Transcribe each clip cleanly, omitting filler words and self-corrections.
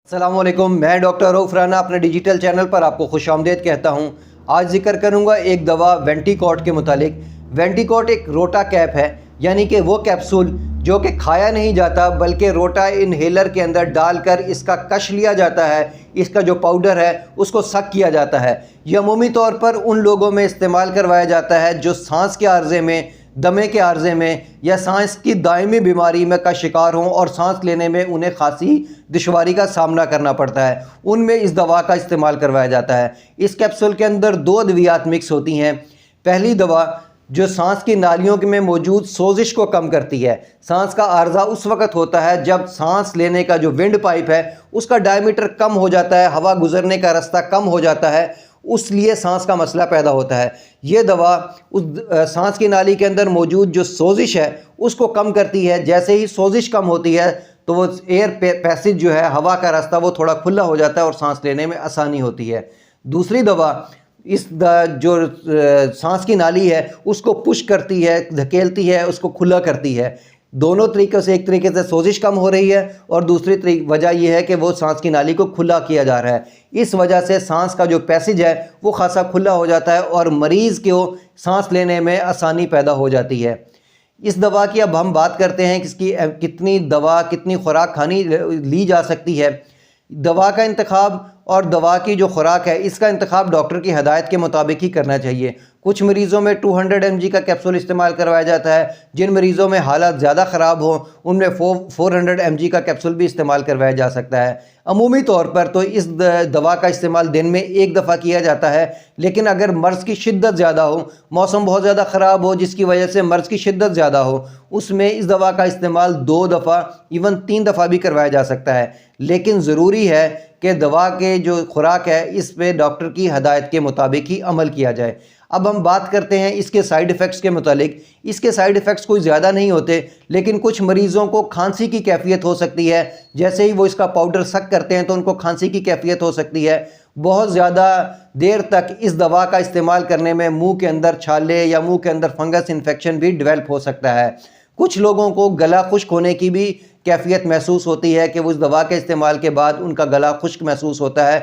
अस्सलाम वालेकुम, मैं डॉक्टर रऊफ राना अपने डिजिटल चैनल पर आपको खुश आमदीद कहता हूँ। आज जिक्र करूँगा एक दवा वेंटिकॉट के मुतालिक। वेंटिकॉट एक रोटा कैप है, यानी कि वो कैप्सूल जो कि खाया नहीं जाता बल्कि रोटा इनहेलर के अंदर डालकर इसका कश लिया जाता है। इसका जो पाउडर है उसको सक किया जाता है। यह अमूमी तौर पर उन लोगों में इस्तेमाल करवाया जाता है जो सांस के आर्जे में, दमे के आर्जे में या सांस की दायमी बीमारी में का शिकार हों और सांस लेने में उन्हें खासी दुश्वारी का सामना करना पड़ता है। उनमें इस दवा का इस्तेमाल करवाया जाता है। इस कैप्सूल के अंदर दो अद्वियात मिक्स होती हैं। पहली दवा जो सांस की नालियों में मौजूद सोजिश को कम करती है। सांस का आर्जा उस वक्त होता है जब सांस लेने का जो विंड पाइप है उसका डायमीटर कम हो जाता है, हवा गुजरने का रास्ता कम हो जाता है, उसलिए सांस का मसला पैदा होता है। ये दवा उस सांस की नाली के अंदर मौजूद जो सोजिश है उसको कम करती है। जैसे ही सोजिश कम होती है तो वो एयर पैसेज जो है, हवा का रास्ता, वो थोड़ा खुला हो जाता है और सांस लेने में आसानी होती है। दूसरी दवा जो सांस की नाली है उसको पुश करती है, धकेलती है, उसको खुला करती है। दोनों तरीक़ों से, एक तरीके से सोजिश कम हो रही है और दूसरी वजह यह है कि वो सांस की नाली को खुला किया जा रहा है। इस वजह से सांस का जो पैसेज है वो खासा खुला हो जाता है और मरीज़ को सांस लेने में आसानी पैदा हो जाती है। इस दवा की अब हम बात करते हैं कि इसकी कितनी खुराक खानी ली जा सकती है। दवा का इंतखाब और दवा की जो खुराक है इसका इंतखाब डॉक्टर की हदायत के मुताबिक ही करना चाहिए। कुछ मरीज़ों में 200 mg का कैप्सूल इस्तेमाल करवाया जाता है। जिन मरीज़ों में हालत ज़्यादा ख़राब हो उनमें 400 mg का कैप्सूल भी इस्तेमाल करवाया जा सकता है। अमूमी तौर पर तो इस दवा का इस्तेमाल दिन में एक दफ़ा किया जाता है, लेकिन अगर मर्ज़ की शिद्दत ज़्यादा हो, मौसम बहुत ज़्यादा ख़राब हो जिसकी वजह से मर्ज़ की शिद्दत ज़्यादा हो, उसमें इस दवा का इस्तेमाल 2 दफ़ा इवन 3 दफ़ा भी करवाया जा सकता है। लेकिन ज़रूरी है कि दवा के जो खुराक है इस पे डॉक्टर की हदायत के मुताबिक ही अमल किया जाए। अब हम बात करते हैं इसके साइड इफ़ेक्ट्स के मुतालिक। इसके साइड इफ़ेक्ट्स कोई ज़्यादा नहीं होते, लेकिन कुछ मरीज़ों को खांसी की कैफियत हो सकती है। जैसे ही वो इसका पाउडर सक करते हैं तो उनको खांसी की कैफियत हो सकती है। बहुत ज़्यादा देर तक इस दवा का इस्तेमाल करने में मुंह के अंदर छाले या मुंह के अंदर फंगस इन्फेक्शन भी डेवलप हो सकता है। कुछ लोगों को गला खुश्क होने की भी कैफियत महसूस होती है कि उस दवा के इस्तेमाल के बाद उनका गला खुश्क महसूस होता है,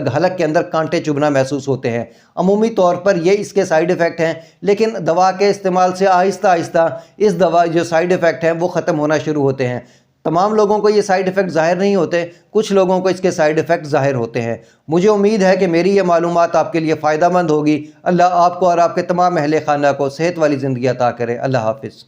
हलक के अंदर कांटे चुभना महसूस होते हैं। अमूमी तौर पर ये इसके साइड इफ़ेक्ट हैं, लेकिन दवा के इस्तेमाल से आहिस्ता आहिस्ता इस दवा जो साइड इफ़ेक्ट हैं वो ख़त्म होना शुरू होते हैं। तमाम लोगों को ये साइड इफ़ेक्ट ज़ाहिर नहीं होते, कुछ लोगों को इसके साइड इफ़ेक्ट ज़ाहिर होते हैं। मुझे उम्मीद है कि मेरी ये मालूमात आपके लिए फ़ायदा मंद होगी। अल्लाह आपको और आपके तमाम अहले खाना को सेहत वाली ज़िंदगी अता करे। अल्लाह हाफ़िज़।